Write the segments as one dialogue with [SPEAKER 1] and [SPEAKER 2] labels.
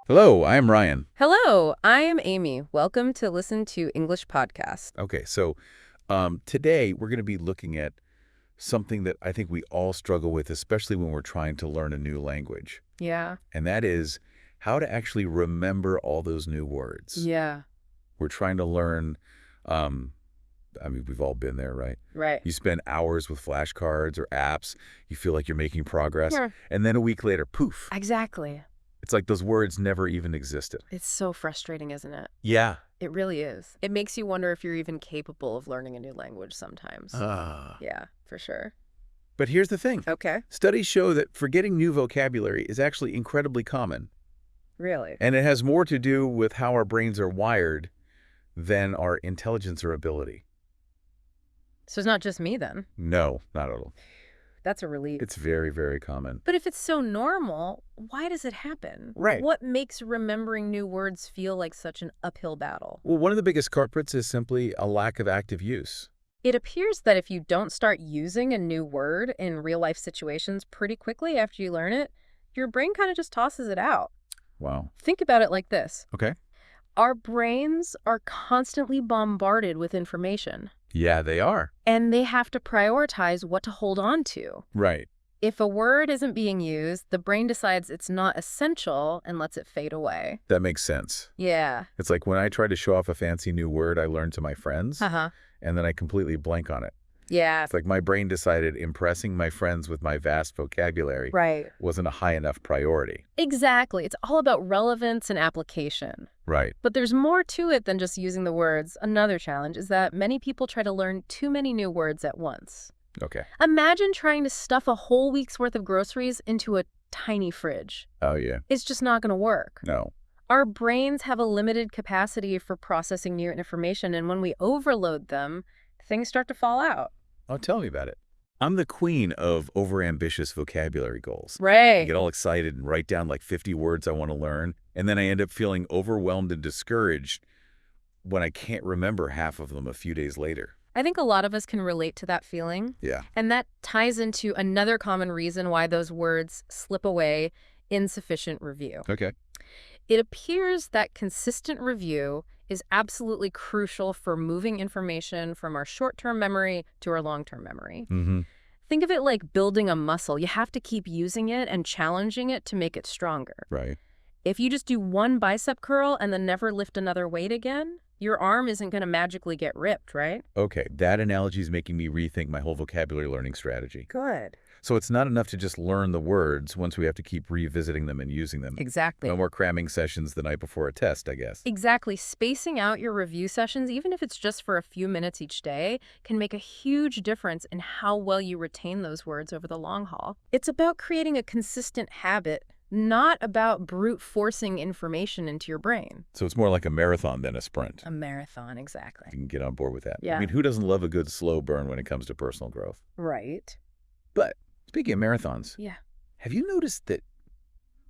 [SPEAKER 1] Hello, I am Ryan.
[SPEAKER 2] Hello, I am Amy. Welcome to Listen to English Podcast.
[SPEAKER 1] Okay, so today we're going to be looking at something that I think we all struggle with, especially when we're trying to learn a new language.
[SPEAKER 2] Yeah.
[SPEAKER 1] And that is how to actually remember all those new words.
[SPEAKER 2] Yeah.
[SPEAKER 1] We're trying to learn, we've all been there, right?
[SPEAKER 2] Right.
[SPEAKER 1] You spend hours with flashcards or apps, you feel like you're making progress,
[SPEAKER 2] Yeah.
[SPEAKER 1] and then a week later, poof.
[SPEAKER 2] Exactly.
[SPEAKER 1] It's like those words never even existed.
[SPEAKER 2] It's so frustrating, isn't it?
[SPEAKER 1] Yeah.
[SPEAKER 2] It really is. It makes you wonder if you're even capable of learning a new language sometimes. Yeah, for sure.
[SPEAKER 1] But here's the thing.
[SPEAKER 2] Okay.
[SPEAKER 1] Studies show that forgetting new vocabulary is actually incredibly common.
[SPEAKER 2] Really?
[SPEAKER 1] And it has more to do with how our brains are wired than our intelligence or ability.
[SPEAKER 2] So it's not just me then?
[SPEAKER 1] No, not at all.
[SPEAKER 2] That's a relief.
[SPEAKER 1] It's very, very common.
[SPEAKER 2] But if it's so normal, why does it happen?
[SPEAKER 1] Right.
[SPEAKER 2] What makes remembering new words feel like such an uphill battle?
[SPEAKER 1] Well, one of the biggest culprits is simply a lack of active use.
[SPEAKER 2] It appears that if you don't start using a new word in real-life situations pretty quickly after you learn it, your brain kind of just tosses it out.
[SPEAKER 1] Wow.
[SPEAKER 2] Think about it like this.
[SPEAKER 1] Okay.
[SPEAKER 2] Our brains are constantly bombarded with information,
[SPEAKER 1] Yeah, they are.
[SPEAKER 2] and they have to prioritize what to hold on to.
[SPEAKER 1] Right.
[SPEAKER 2] If a word isn't being used, the brain decides it's not essential and lets it fade away.
[SPEAKER 1] That makes sense.
[SPEAKER 2] Yeah.
[SPEAKER 1] It's like when I try to show off a fancy new word I learned to my friends,
[SPEAKER 2] Uh-huh.
[SPEAKER 1] and then I completely blank on it.
[SPEAKER 2] Yeah.
[SPEAKER 1] It's like my brain decided impressing my friends with my vast vocabulary
[SPEAKER 2] Right.
[SPEAKER 1] wasn't a high enough priority.
[SPEAKER 2] Exactly. It's all about relevance and application.
[SPEAKER 1] Right.
[SPEAKER 2] But there's more to it than just using the words. Another challenge is that many people try to learn too many new words at once.
[SPEAKER 1] Okay.
[SPEAKER 2] Imagine trying to stuff a whole week's worth of groceries into a tiny fridge.
[SPEAKER 1] Oh, yeah.
[SPEAKER 2] It's just not going to work.
[SPEAKER 1] No.
[SPEAKER 2] Our brains have a limited capacity for processing new information, and when we overload them, things start to fall out.
[SPEAKER 1] Oh, tell me about it. I'm the queen of overambitious vocabulary goals. I
[SPEAKER 2] Right.
[SPEAKER 1] get all excited and write down like 50 words I want to learn, and then I end up feeling overwhelmed and discouraged when I can't remember half of them a few days later.
[SPEAKER 2] I think a lot of us can relate to that feeling,
[SPEAKER 1] Yeah.
[SPEAKER 2] and that ties into another common reason why those words slip away: insufficient review.
[SPEAKER 1] Okay.
[SPEAKER 2] It appears that consistent review is absolutely crucial for moving information from our short-term memory to our long-term memory.
[SPEAKER 1] Mm-hmm.
[SPEAKER 2] Think of it like building a muscle. You have to keep using it and challenging it to make it stronger.
[SPEAKER 1] Right.
[SPEAKER 2] If you just do one bicep curl and then never lift another weight again, your arm isn't going to magically get ripped, right?
[SPEAKER 1] Okay. That analogy is making me rethink my whole vocabulary learning strategy.
[SPEAKER 2] Good.
[SPEAKER 1] So it's not enough to just learn the words once we have to keep revisiting them and using them.
[SPEAKER 2] Exactly.
[SPEAKER 1] No more cramming sessions the night before a test, I guess.
[SPEAKER 2] Exactly. Spacing out your review sessions, even if it's just for a few minutes each day, can make a huge difference in how well you retain those words over the long haul. It's about creating a consistent habit, not about brute forcing information into your brain.
[SPEAKER 1] So it's more like a marathon than a sprint.
[SPEAKER 2] A marathon, exactly.
[SPEAKER 1] You can get on board with that.
[SPEAKER 2] Yeah.
[SPEAKER 1] I mean, who doesn't love a good slow burn when it comes to personal growth?
[SPEAKER 2] Right.
[SPEAKER 1] But speaking of marathons,
[SPEAKER 2] Yeah.
[SPEAKER 1] have you noticed that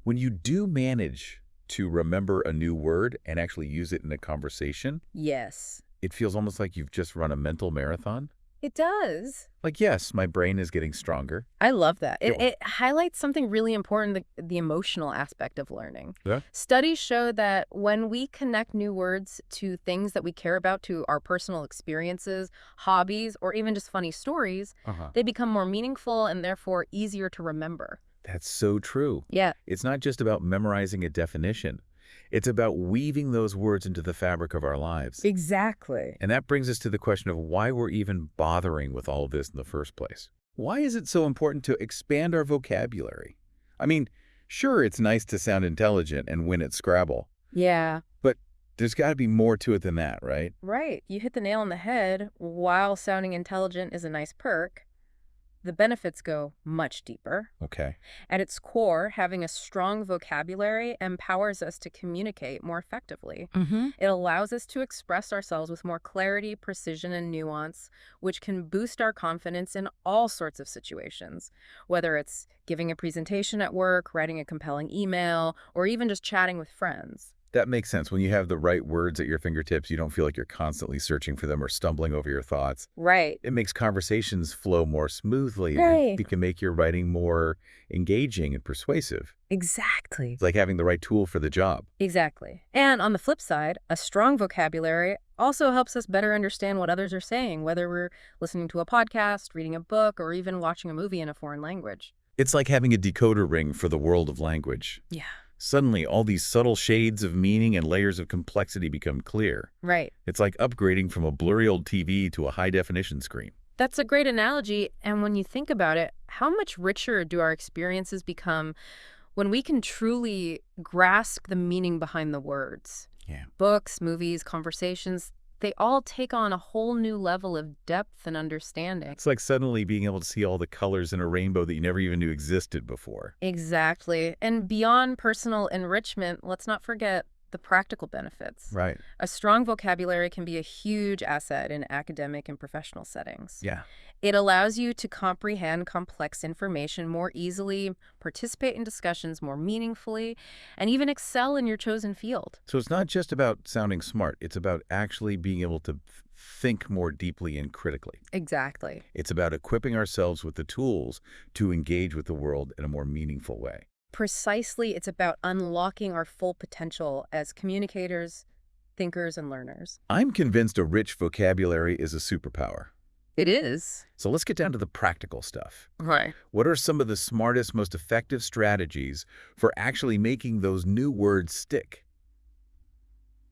[SPEAKER 1] when you do manage to remember a new word and actually use it in a conversation,
[SPEAKER 2] Yes.
[SPEAKER 1] it feels almost like you've just run a mental marathon?
[SPEAKER 2] It does.
[SPEAKER 1] Like, yes, my brain is getting stronger.
[SPEAKER 2] I love that. It,
[SPEAKER 1] Yeah.
[SPEAKER 2] it highlights something really important, the emotional aspect of learning.
[SPEAKER 1] Yeah.
[SPEAKER 2] Studies show that when we connect new words to things that we care about, to our personal experiences, hobbies, or even just funny stories,
[SPEAKER 1] Uh-huh.
[SPEAKER 2] they become more meaningful and therefore easier to remember.
[SPEAKER 1] That's so true.
[SPEAKER 2] Yeah.
[SPEAKER 1] It's not just about memorizing a definition. It's about weaving those words into the fabric of our lives.
[SPEAKER 2] Exactly.
[SPEAKER 1] And that brings us to the question of why we're even bothering with all of this in the first place. Why is it so important to expand our vocabulary? I mean, sure, it's nice to sound intelligent and win at Scrabble,
[SPEAKER 2] Yeah.
[SPEAKER 1] but there's got to be more to it than that, right?
[SPEAKER 2] Right. You hit the nail on the head. While sounding intelligent is a nice perk, the benefits go much deeper.
[SPEAKER 1] Okay.
[SPEAKER 2] At its core, having a strong vocabulary empowers us to communicate more effectively.
[SPEAKER 1] Mm-hmm.
[SPEAKER 2] It allows us to express ourselves with more clarity, precision, and nuance, which can boost our confidence in all sorts of situations, whether it's giving a presentation at work, writing a compelling email, or even just chatting with friends.
[SPEAKER 1] That makes sense. When you have the right words at your fingertips, you don't feel like you're constantly searching for them or stumbling over your thoughts.
[SPEAKER 2] Right.
[SPEAKER 1] It makes conversations flow more smoothly, and
[SPEAKER 2] Right.
[SPEAKER 1] it can make your writing more engaging and persuasive.
[SPEAKER 2] Exactly.
[SPEAKER 1] It's like having the right tool for the job.
[SPEAKER 2] Exactly. And on the flip side, a strong vocabulary also helps us better understand what others are saying, whether we're listening to a podcast, reading a book, or even watching a movie in a foreign language.
[SPEAKER 1] It's like having a decoder ring for the world of language.
[SPEAKER 2] Yeah.
[SPEAKER 1] Suddenly, all these subtle shades of meaning and layers of complexity become clear.
[SPEAKER 2] Right.
[SPEAKER 1] It's like upgrading from a blurry old TV to a high-definition screen.
[SPEAKER 2] That's a great analogy. And when you think about it, how much richer do our experiences become when we can truly grasp the meaning behind the words?
[SPEAKER 1] Yeah.
[SPEAKER 2] Books, movies, conversations, they all take on a whole new level of depth and understanding.
[SPEAKER 1] It's like suddenly being able to see all the colors in a rainbow that you never even knew existed before.
[SPEAKER 2] Exactly. And beyond personal enrichment, let's not forget the practical benefits.
[SPEAKER 1] Right.
[SPEAKER 2] A strong vocabulary can be a huge asset in academic and professional settings.
[SPEAKER 1] Yeah.
[SPEAKER 2] It allows you to comprehend complex information more easily, participate in discussions more meaningfully, and even excel in your chosen field.
[SPEAKER 1] So it's not just about sounding smart. It's about actually being able to think more deeply and critically.
[SPEAKER 2] Exactly.
[SPEAKER 1] It's about equipping ourselves with the tools to engage with the world in a more meaningful way.
[SPEAKER 2] Precisely, it's about unlocking our full potential as communicators, thinkers, and learners.
[SPEAKER 1] I'm convinced a rich vocabulary is a superpower.
[SPEAKER 2] It is.
[SPEAKER 1] So let's get down to the practical stuff.
[SPEAKER 2] Right.
[SPEAKER 1] What are some of the smartest, most effective strategies for actually making those new words stick?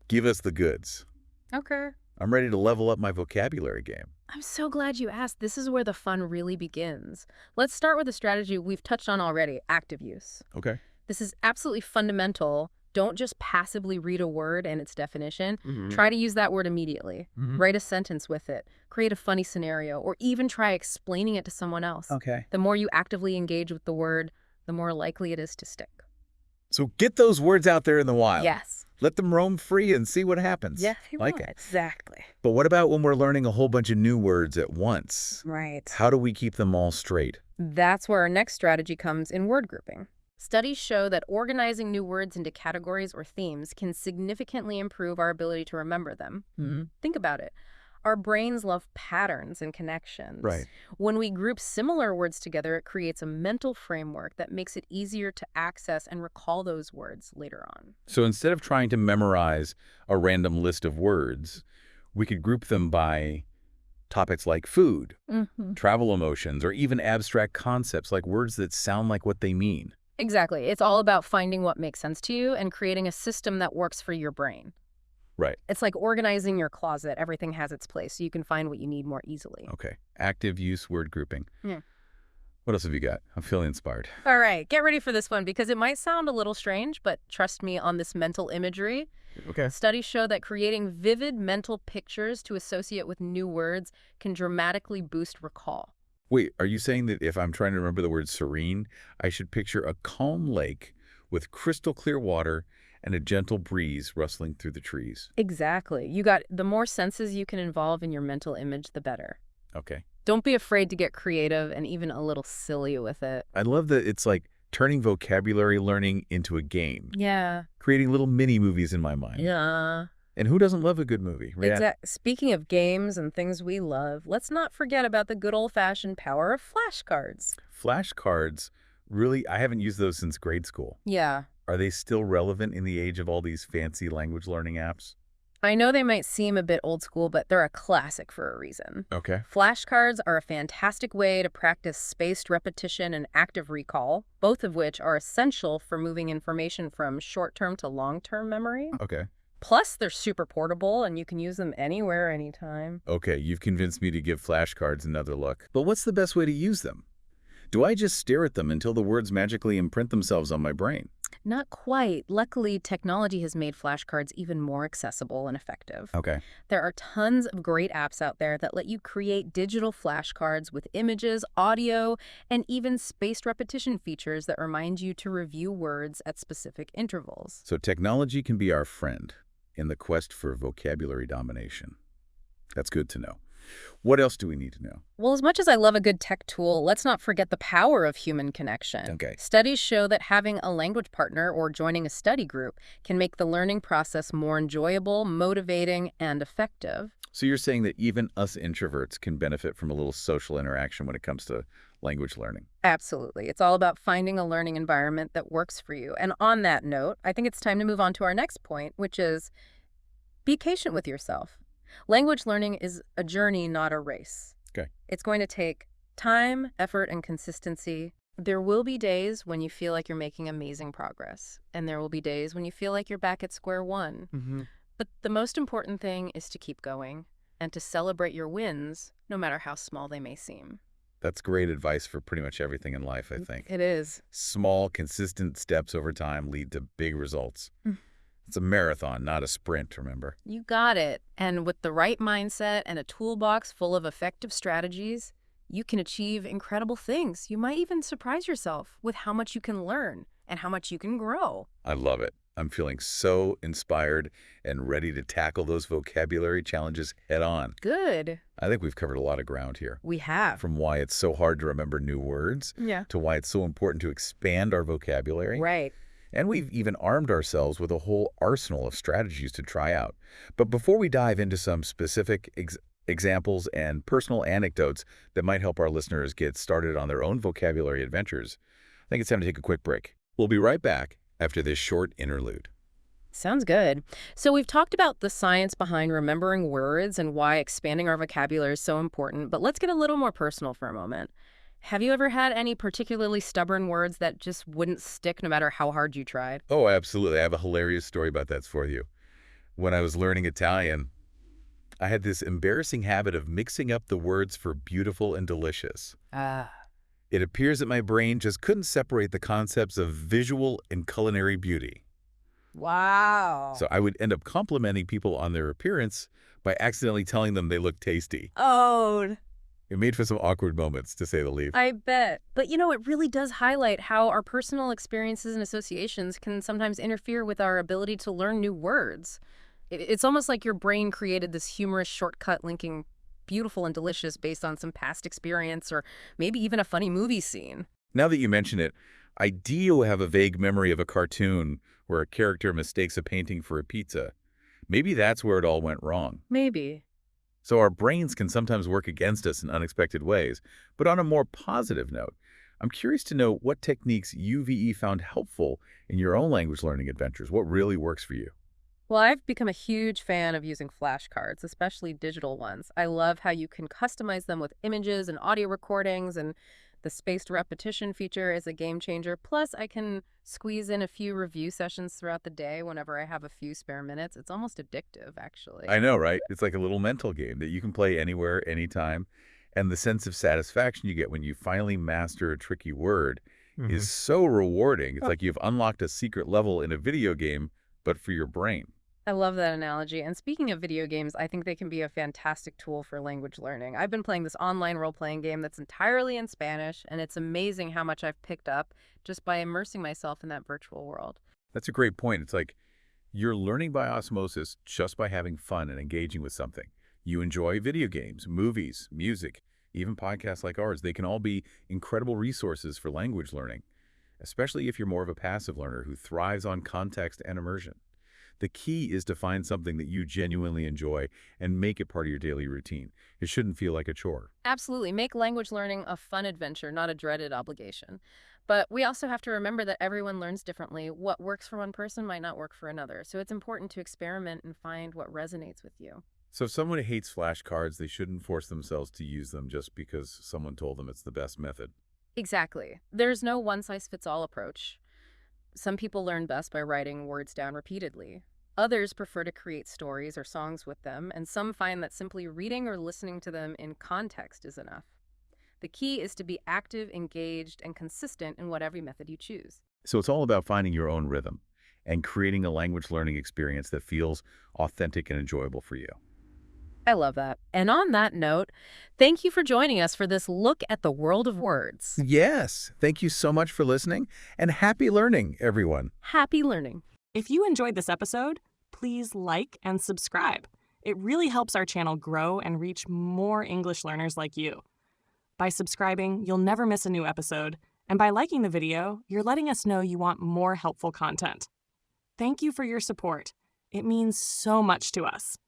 [SPEAKER 1] Give us the goods.
[SPEAKER 2] Okay.
[SPEAKER 1] I'm ready to level up my vocabulary game.
[SPEAKER 2] I'm so glad you asked. This is where the fun really begins. Let's start with a strategy we've touched on already, active use.
[SPEAKER 1] Okay.
[SPEAKER 2] This is absolutely fundamental. Don't just passively read a word and its definition. Try to use that word immediately. Write a sentence with it. Create a funny scenario, or even try explaining it to someone else.
[SPEAKER 1] Okay.
[SPEAKER 2] The more you actively engage with the word, the more likely it is to stick.
[SPEAKER 1] So get those words out there in the wild.
[SPEAKER 2] Yes.
[SPEAKER 1] Let them roam free and see what happens.
[SPEAKER 2] Yeah, you
[SPEAKER 1] Like
[SPEAKER 2] will.
[SPEAKER 1] it.
[SPEAKER 2] Exactly.
[SPEAKER 1] But what about when we're learning a whole bunch of new words at once?
[SPEAKER 2] Right.
[SPEAKER 1] How do we keep them all straight?
[SPEAKER 2] That's where our next strategy comes in word grouping. Studies show that organizing new words into categories or themes can significantly improve our ability to remember them. Think about it. Our brains love patterns and connections.
[SPEAKER 1] Right.
[SPEAKER 2] When we group similar words together, it creates a mental framework that makes it easier to access and recall those words later on.
[SPEAKER 1] So instead of trying to memorize a random list of words, we could group them by topics like food, travel emotions, or even abstract concepts like words that sound like what they mean.
[SPEAKER 2] Exactly. It's all about finding what makes sense to you and creating a system that works for your brain.
[SPEAKER 1] Right.
[SPEAKER 2] It's like organizing your closet. Everything has its place, so you can find what you need more easily.
[SPEAKER 1] Okay. Active use word grouping.
[SPEAKER 2] Yeah.
[SPEAKER 1] What else have you got? I'm feeling inspired.
[SPEAKER 2] All right, get ready for this one because it might sound a little strange, but trust me on this mental imagery.
[SPEAKER 1] Okay.
[SPEAKER 2] Studies show that creating vivid mental pictures to associate with new words can dramatically boost recall.
[SPEAKER 1] Wait, are you saying that if I'm trying to remember the word serene, I should picture a calm lake with crystal clear water and a gentle breeze rustling through the trees?
[SPEAKER 2] Exactly. The more senses you can involve in your mental image, the better.
[SPEAKER 1] Okay.
[SPEAKER 2] Don't be afraid to get creative and even a little silly with it.
[SPEAKER 1] I love that it's like turning vocabulary learning into a game,
[SPEAKER 2] Yeah.
[SPEAKER 1] creating little mini movies in my mind.
[SPEAKER 2] Yeah.
[SPEAKER 1] And who doesn't love a good movie? Right?
[SPEAKER 2] Speaking of games and things we love, let's not forget about the good old-fashioned power of flashcards.
[SPEAKER 1] Flashcards, really, I haven't used those since grade school.
[SPEAKER 2] Yeah.
[SPEAKER 1] Are they still relevant in the age of all these fancy language learning apps?
[SPEAKER 2] I know they might seem a bit old school, but they're a classic for a reason.
[SPEAKER 1] Okay.
[SPEAKER 2] Flashcards are a fantastic way to practice spaced repetition and active recall, both of which are essential for moving information from short-term to long-term memory.
[SPEAKER 1] Okay.
[SPEAKER 2] Plus, they're super portable, and you can use them anywhere, anytime.
[SPEAKER 1] Okay, you've convinced me to give flashcards another look. But what's the best way to use them? Do I just stare at them until the words magically imprint themselves on my brain?
[SPEAKER 2] Not quite. Luckily, technology has made flashcards even more accessible and effective.
[SPEAKER 1] Okay.
[SPEAKER 2] There are tons of great apps out there that let you create digital flashcards with images, audio, and even spaced repetition features that remind you to review words at specific intervals.
[SPEAKER 1] So technology can be our friend in the quest for vocabulary domination. That's good to know. What else do we need to know?
[SPEAKER 2] Well, as much as I love a good tech tool, let's not forget the power of human connection.
[SPEAKER 1] Okay.
[SPEAKER 2] Studies show that having a language partner or joining a study group can make the learning process more enjoyable, motivating, and effective.
[SPEAKER 1] So you're saying that even us introverts can benefit from a little social interaction when it comes to language learning?
[SPEAKER 2] Absolutely. It's all about finding a learning environment that works for you. And on that note, I think it's time to move on to our next point, which is be patient with yourself. Language learning is a journey, not a race.
[SPEAKER 1] Okay.
[SPEAKER 2] It's going to take time, effort, and consistency. There will be days when you feel like you're making amazing progress, and there will be days when you feel like you're back at square one.
[SPEAKER 1] Mm-hmm.
[SPEAKER 2] But the most important thing is to keep going and to celebrate your wins, no matter how small they may seem.
[SPEAKER 1] That's great advice for pretty much everything in life, I think.
[SPEAKER 2] It is.
[SPEAKER 1] Small, consistent steps over time lead to big results. It's a marathon, not a sprint, remember?
[SPEAKER 2] You got it. And with the right mindset and a toolbox full of effective strategies, you can achieve incredible things. You might even surprise yourself with how much you can learn and how much you can grow.
[SPEAKER 1] I love it. I'm feeling so inspired and ready to tackle those vocabulary challenges head on.
[SPEAKER 2] Good.
[SPEAKER 1] I think we've covered a lot of ground here.
[SPEAKER 2] We have.
[SPEAKER 1] From why it's so hard to remember new words
[SPEAKER 2] Yeah.
[SPEAKER 1] to why it's so important to expand our vocabulary.
[SPEAKER 2] Right.
[SPEAKER 1] And we've even armed ourselves with a whole arsenal of strategies to try out. But before we dive into some specific examples and personal anecdotes that might help our listeners get started on their own vocabulary adventures, I think it's time to take a quick break. We'll be right back after this short interlude.
[SPEAKER 2] Sounds good. So we've talked about the science behind remembering words and why expanding our vocabulary is so important, but let's get a little more personal for a moment. Have you ever had any particularly stubborn words that just wouldn't stick no matter how hard you tried?
[SPEAKER 1] Oh, absolutely. I have a hilarious story about that for you. When I was learning Italian, I had this embarrassing habit of mixing up the words for beautiful and delicious. It appears that my brain just couldn't separate the concepts of visual and culinary beauty.
[SPEAKER 2] Wow.
[SPEAKER 1] So I would end up complimenting people on their appearance by accidentally telling them they looked tasty.
[SPEAKER 2] Oh,
[SPEAKER 1] It made for some awkward moments, to say the least.
[SPEAKER 2] I bet. But it really does highlight how our personal experiences and associations can sometimes interfere with our ability to learn new words. It's almost like your brain created this humorous shortcut linking beautiful and delicious based on some past experience or maybe even a funny movie scene.
[SPEAKER 1] Now that you mention it, I do have a vague memory of a cartoon where a character mistakes a painting for a pizza. Maybe that's where it all went wrong.
[SPEAKER 2] Maybe.
[SPEAKER 1] So our brains can sometimes work against us in unexpected ways. But on a more positive note, I'm curious to know what techniques UVE found helpful in your own language learning adventures. What really works for you?
[SPEAKER 2] Well, I've become a huge fan of using flashcards, especially digital ones. I love how you can customize them with images and audio recordings, and the spaced repetition feature is a game changer. Plus, I can squeeze in a few review sessions throughout the day whenever I have a few spare minutes. It's almost addictive, actually.
[SPEAKER 1] I know, right? It's like a little mental game that you can play anywhere, anytime. And the sense of satisfaction you get when you finally master a tricky word is so rewarding. It's like you've unlocked a secret level in a video game, but for your brain.
[SPEAKER 2] I love that analogy. And speaking of video games, I think they can be a fantastic tool for language learning. I've been playing this online role-playing game that's entirely in Spanish, and it's amazing how much I've picked up just by immersing myself in that virtual world.
[SPEAKER 1] That's a great point. It's like you're learning by osmosis just by having fun and engaging with something. You enjoy video games, movies, music, even podcasts like ours. They can all be incredible resources for language learning, especially if you're more of a passive learner who thrives on context and immersion. The key is to find something that you genuinely enjoy and make it part of your daily routine. It shouldn't feel like a chore.
[SPEAKER 2] Absolutely. Make language learning a fun adventure, not a dreaded obligation. But we also have to remember that everyone learns differently. What works for one person might not work for another. So it's important to experiment and find what resonates with you.
[SPEAKER 1] So if someone hates flashcards, they shouldn't force themselves to use them just because someone told them it's the best method.
[SPEAKER 2] Exactly. There's no one-size-fits-all approach. Some people learn best by writing words down repeatedly. Others prefer to create stories or songs with them, and some find that simply reading or listening to them in context is enough. The key is to be active, engaged, and consistent in whatever method you choose.
[SPEAKER 1] So it's all about finding your own rhythm and creating a language learning experience that feels authentic and enjoyable for you.
[SPEAKER 2] I love that. And on that note, thank you for joining us for this look at the world of words.
[SPEAKER 1] Yes. Thank you so much for listening, and happy learning, everyone.
[SPEAKER 2] Happy learning.
[SPEAKER 3] If you enjoyed this episode, please like and subscribe. It really helps our channel grow and reach more English learners like you. By subscribing, you'll never miss a new episode, and by liking the video, you're letting us know you want more helpful content. Thank you for your support. It means so much to us.